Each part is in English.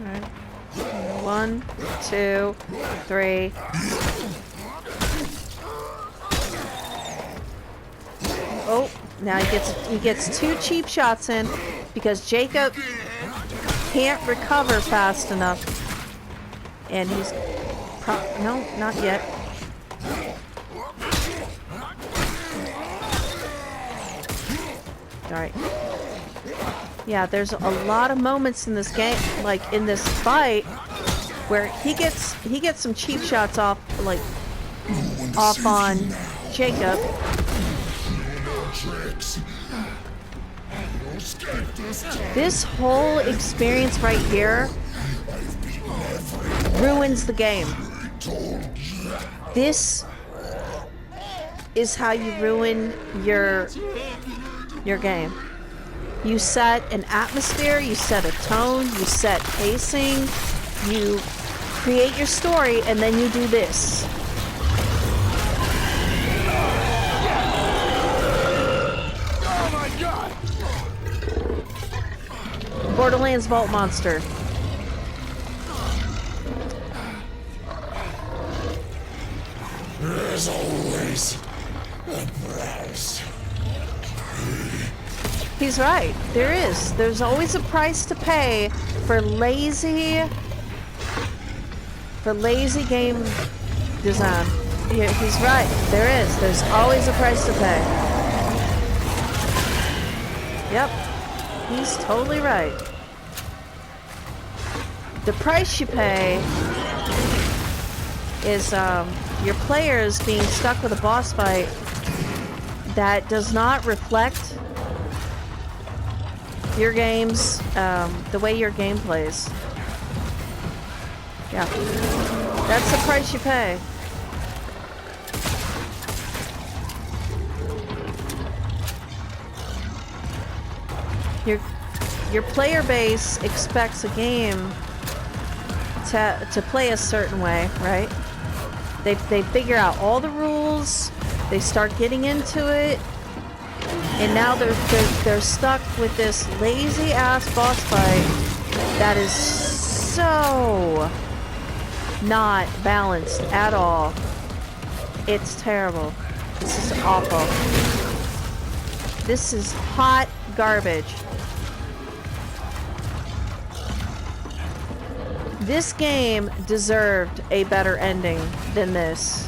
Alright. 1, 2, 3. Oh, now he gets 2 cheap shots in because Jacob can't recover fast enough. And he's no, not yet. Alright. Yeah, there's a lot of moments in this game, like in this fight, where he gets some cheap shots off, like off on Jacob. This whole experience right here ruins the game. This is how you ruin your game. You set an atmosphere, you set a tone, you set pacing, you create your story, and then you do this. Oh my God! Borderlands Vault Monster. There's always a price. He's right. There is. There's always a price to pay for lazy game design. Yeah, he's right. There is. There's always a price to pay. Yep. He's totally right. The price you pay is your players being stuck with a boss fight that does not reflect your game's, the way your game plays. Yeah. That's the price you pay. Your player base expects a game to play a certain way, right? They figure out all the rules, they start getting into it, and now they're stuck with this lazy ass boss fight that is so not balanced at all. It's terrible. This is awful. This is hot garbage. This game deserved a better ending than this.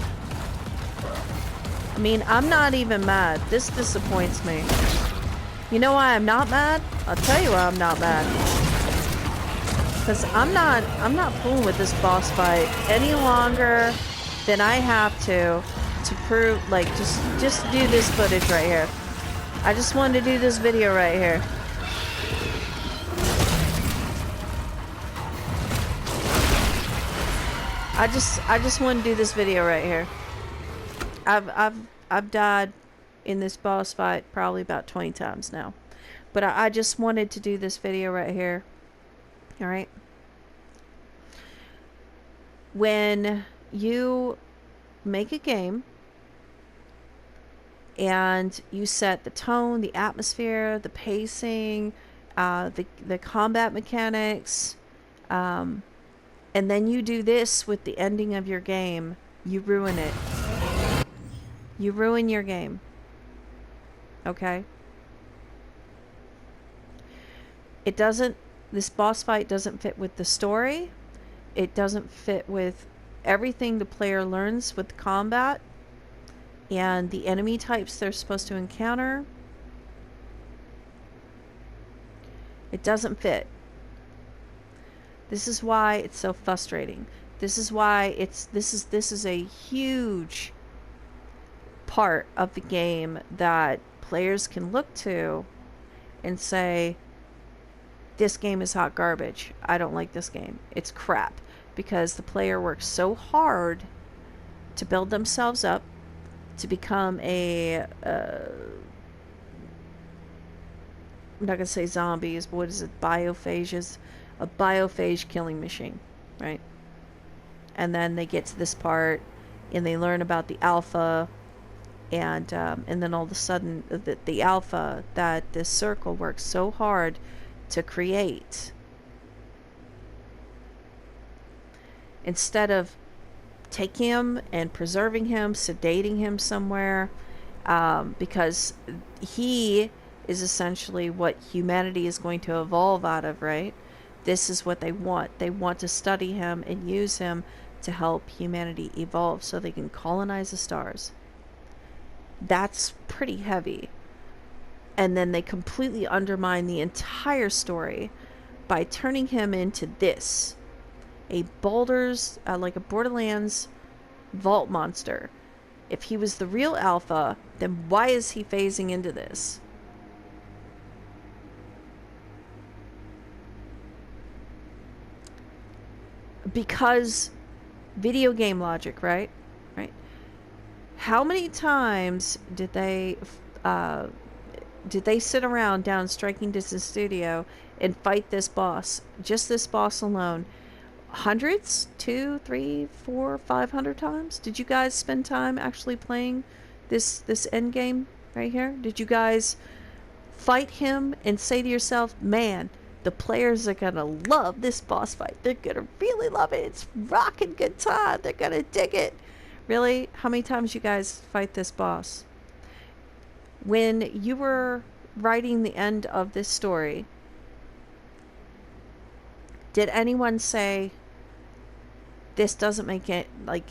I mean, I'm not even mad. This disappoints me. You know why I'm not mad? I'll tell you why I'm not mad. Because I'm not fooling with this boss fight any longer than I have to prove, like, just do this footage right here. I just wanted to do this video right here. I just want to do this video right here. I've died in this boss fight probably about 20 times now. But I just wanted to do this video right here. Alright? When you make a game and you set the tone, the atmosphere, the pacing, the combat mechanics, and then you do this with the ending of your game, you ruin it. You ruin your game. Okay? It doesn't, this boss fight doesn't fit with the story. It doesn't fit with everything the player learns with combat and the enemy types they're supposed to encounter. It doesn't fit. This is why it's so frustrating. This is why this is a huge part of the game that players can look to and say, this game is hot garbage. I don't like this game. It's crap. Because the player works so hard to build themselves up to become I'm not going to say zombies, but what is it? Biophages. A biophage killing machine, right? And then they get to this part and they learn about the alpha, and then all of a sudden the alpha that this circle works so hard to create instead of taking him and preserving him, sedating him somewhere, because he is essentially what humanity is going to evolve out of, right? This is what they want. They want to study him and use him to help humanity evolve so they can colonize the stars. That's pretty heavy. And then they completely undermine the entire story by turning him into this, a Baldur's, like a Borderlands vault monster. If he was the real alpha, then why is he phasing into this? Because video game logic, right? Right. How many times did they sit around down Striking Distance Studio and fight this boss? Just this boss alone. Hundreds? 2, 3, 4, 500 times? Did you guys spend time actually playing this end game right here? Did you guys fight him and say to yourself, man, the players are gonna love this boss fight. They're gonna really love it. It's rocking good time. They're gonna dig it. Really? How many times you guys fight this boss? When you were writing the end of this story, did anyone say, this doesn't make it, like,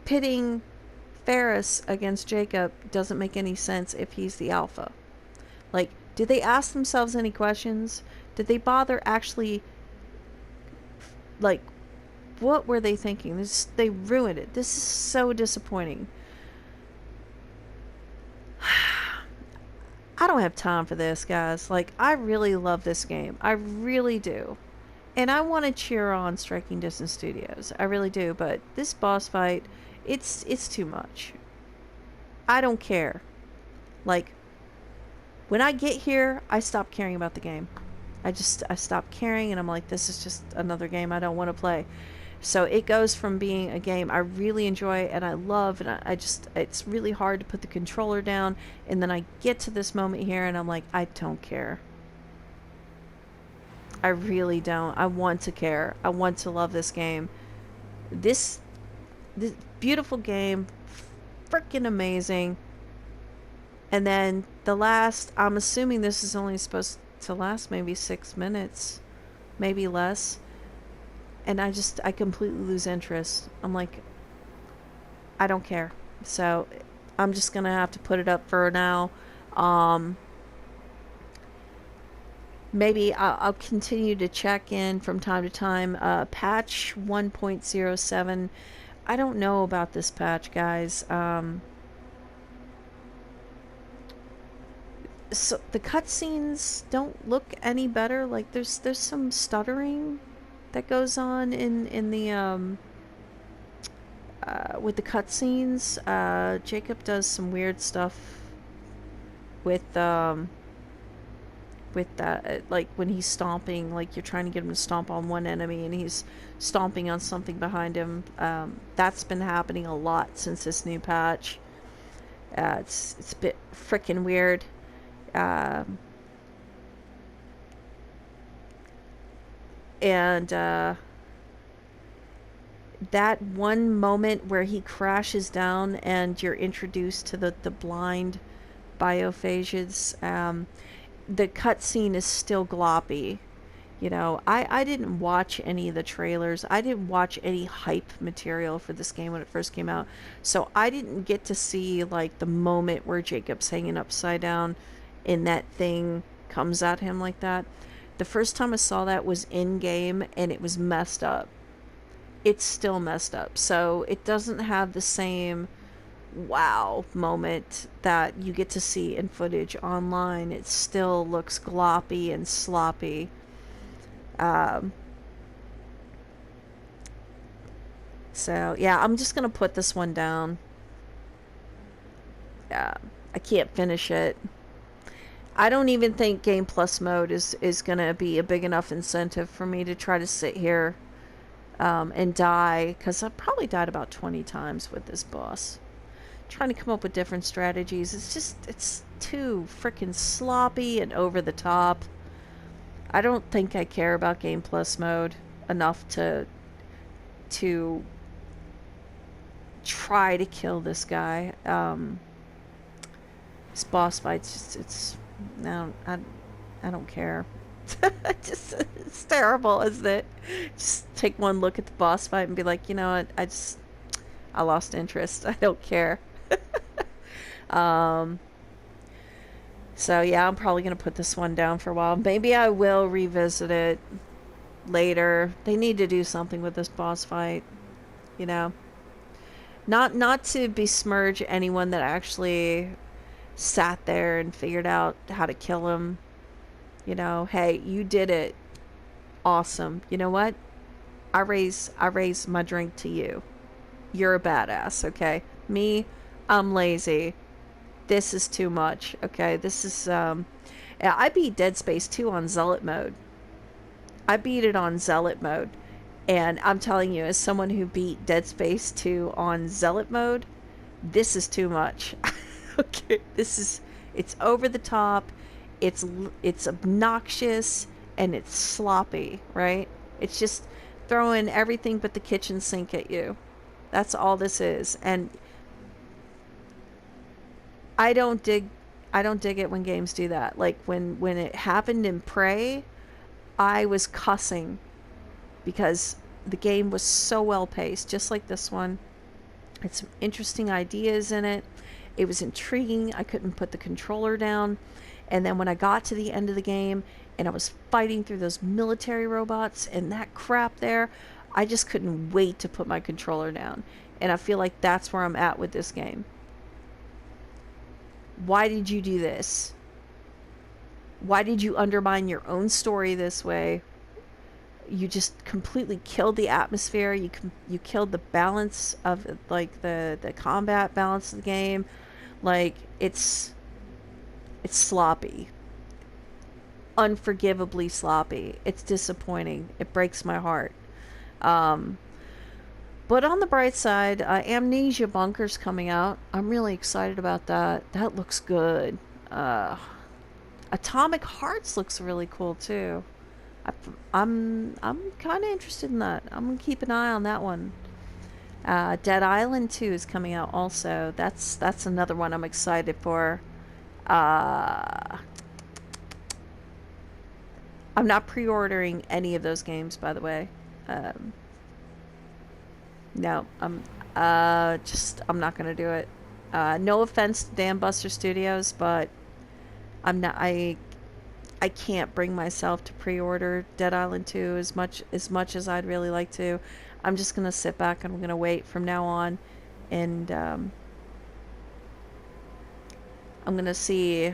pitting Ferris against Jacob doesn't make any sense if he's the alpha? Like, did they ask themselves any questions? Did they bother actually, like, what were they thinking? They ruined it. This is so disappointing. I don't have time for this, guys. Like, I really love this game. I really do. And I want to cheer on Striking Distance Studios. I really do. But this boss fight, it's too much. I don't care. Like, when I get here, I stop caring about the game. I stop caring, and I'm like, this is just another game I don't want to play. So it goes from being a game I really enjoy and I love, and it's really hard to put the controller down, and then I get to this moment here and I'm like, I don't care. I really don't. I want to care. I want to love this game. This beautiful game, freaking amazing. And then the last, I'm assuming this is only supposed to last maybe 6 minutes, maybe less. And I completely lose interest. I'm like, I don't care. So I'm just going to have to put it up for now. Maybe I'll continue to check in from time to time. Patch 1.07. I don't know about this patch, guys. So the cutscenes don't look any better. Like there's some stuttering that goes on in the with the cutscenes. Jacob does some weird stuff with that, like when he's stomping, like you're trying to get him to stomp on one enemy and he's stomping on something behind him. That's been happening a lot since this new patch. It's a bit freaking weird. And that one moment where he crashes down and you're introduced to the blind biophages, the cutscene is still gloppy. You know, I didn't watch any of the trailers. I didn't watch any hype material for this game when it first came out. So I didn't get to see, like, the moment where Jacob's hanging upside down and that thing comes at him like that. The first time I saw that was in-game, and it was messed up. It's still messed up. So it doesn't have the same wow moment that you get to see in footage online. It still looks gloppy and sloppy. So yeah, I'm just gonna put this one down. Yeah, I can't finish it. I don't even think Game Plus mode is gonna be a big enough incentive for me to try to sit here and die, because I've probably died about 20 times with this boss. Trying to come up with different strategies. It's too freaking sloppy and over the top. I don't think I care about Game Plus mode enough to to try to kill this guy. This boss fight's just, I don't care. Just, it's terrible, isn't it? Just take one look at the boss fight and be like, you know what, I lost interest. I don't care. um, so yeah, I'm probably gonna put this one down for a while. Maybe I will revisit it later. They need to do something with this boss fight, you know. Not to besmirch anyone that actually sat there and figured out how to kill him. You know, hey, you did it. Awesome. You know what? I raise my drink to you. You're a badass, okay? Me, I'm lazy. This is too much, okay? This is yeah, I beat Dead Space 2 on Zealot mode. I beat it on Zealot mode. And I'm telling you, as someone who beat Dead Space 2 on Zealot mode, this is too much. Okay, it's over the top, it's obnoxious, and it's sloppy, right? It's just throwing everything but the kitchen sink at you. That's all this is. And I don't dig it when games do that. Like when it happened in Prey, I was cussing because the game was so well paced, just like this one. Had some interesting ideas in it. It was intriguing. I couldn't put the controller down. And then when I got to the end of the game and I was fighting through those military robots and that crap there, I just couldn't wait to put my controller down. And I feel like that's where I'm at with this game. Why did you do this? Why did you undermine your own story this way? You just completely killed the atmosphere. You killed the balance of, like, the combat balance of the game. Like, it's sloppy. Unforgivably sloppy. It's disappointing. It breaks my heart. But on the bright side, Amnesia Bunker's coming out. I'm really excited about that. That looks good. Atomic Hearts looks really cool too. I'm kind of interested in that. I'm gonna keep an eye on that one. Dead Island 2 is coming out also. That's another one I'm excited for. I'm not pre-ordering any of those games, by the way. No, I'm not gonna do it. No offense to Dan Buster Studios, but I can't bring myself to pre-order Dead Island 2 as much as I'd really like to. I'm just gonna sit back and I'm gonna wait from now on, and I'm gonna see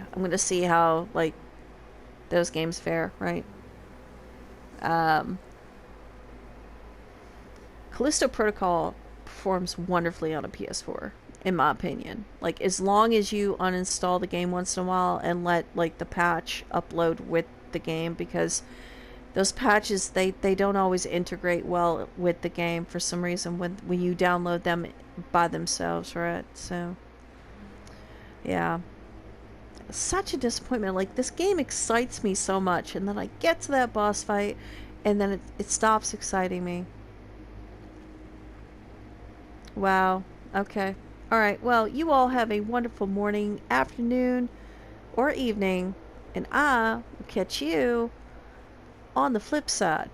how, like, those games fare, right? Callisto Protocol performs wonderfully on a PS4, in my opinion. Like, as long as you uninstall the game once in a while and let, like, the patch upload with the game, because those patches, they don't always integrate well with the game for some reason when you download them by themselves, right? So, yeah. Such a disappointment. Like, this game excites me so much, and then I get to that boss fight, and then it stops exciting me. Wow. Okay. Alright, well, you all have a wonderful morning, afternoon, or evening, and I will catch you on the flip side.